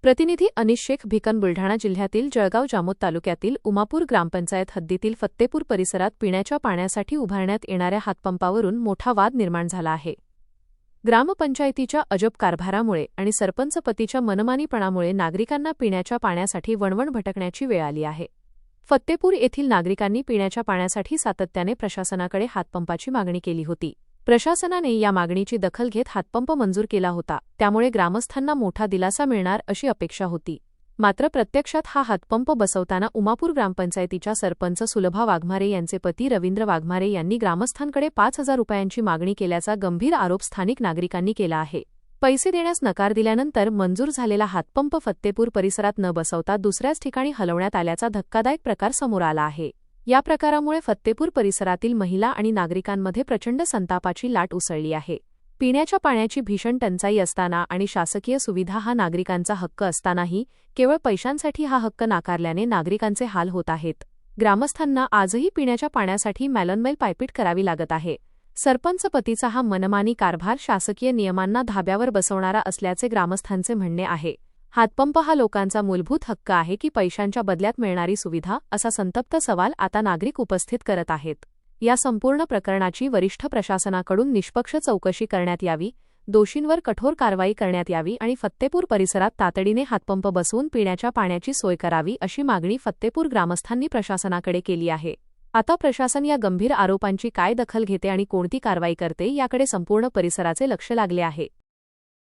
प्रतिनिधी अनिश शेख भिकन बुलढाणा जिल्ह्यातील जळगाव जामोद तालुक्यातील उमापूर ग्रामपंचायत हद्दीतील फत्तेपूर परिसरात पिण्याच्या पाण्यासाठी उभारण्यात येणाऱ्या हातपंपावरून मोठा वाद निर्माण झाला आहे। ग्रामपंचायतीच्या अजब कारभारामुळे आणि सरपंच पतीच्या मनमानीपणामुळे नागरिकांना पिण्याच्या पाण्यासाठी वणवण भटकण्याची वेळ आली आहे। फत्तेपूर येथील नागरिकांनी पिण्याच्या पाण्यासाठी सातत्याने प्रशासनाकडे हातपंपाची मागणी केली होती। प्रशासनाने या मागणीची दखल घेत हातपंप मंजूर केला होता, त्यामुळे ग्रामस्थांना मोठा दिलासा मिळणार अशी अपेक्षा होती। मात्र प्रत्यक्षात हा हातपंप बसवताना उमापूर ग्रामपंचायतीच्या सरपंच सुलभा वाघमारे यांचे पती रवींद्र वाघमारे यांनी ग्रामस्थांकडे 5,000 रुपयांची मागणी केल्याचा गंभीर आरोप स्थानिक नागरिकांनी केला आहे। पैसे देण्यास नकार दिल्यानंतर मंजूर झालेला हातपंप फत्तेपूर परिसरात न बसवता दुसऱ्याच ठिकाणी हलवण्यात आल्याचा धक्कादायक प्रकार समोर आला आहे। या प्रकारामुळे फत्तेपूर परिसरातील महिला आणि नागरिकांमध्ये प्रचंड संतापाची लाट उसळली आहे। पिण्याच्या पाण्याची भीषण टंचाई असताना आणि शासकीय सुविधा हा नागरिकांचा हक्क असतानाही केवळ पैशांसाठी हा हक्क नाकारल्याने नागरिकांचे हाल होत आहेत। ग्रामस्थांना आजही पिण्याच्या पाण्यासाठी मैल पायपीट करावी लागत आहे। सरपंच पतीचा हा मनमानी कारभार शासकीय नियमांना धाब्यावर बसवणारा असल्याचे ग्रामस्थांचे म्हणणे आहे। हातपंप हा लोकांचा मूलभूत हक्क आहे की पैशांच्या बदल्यात मिळणारी सुविधा, असा संतप्त सवाल आता नागरिक उपस्थित करत आहेत। या संपूर्ण प्रकरणाची वरिष्ठ प्रशासनाकडून निष्पक्ष चौकशी करण्यात यावी, दोषींवर कठोर कारवाई करण्यात यावी आणि फत्तेपूर परिसरात तातडीने हातपंप बसवून पिण्याच्या पाण्याची सोय करावी अशी मागणी फत्तेपूर ग्रामस्थांनी प्रशासनाकडे केली आहे। आता प्रशासन या गंभीर आरोपांची काय दखल घेते आणि कोणती कारवाई करते याकडे संपूर्ण परिसराचे लक्ष लागले आहे।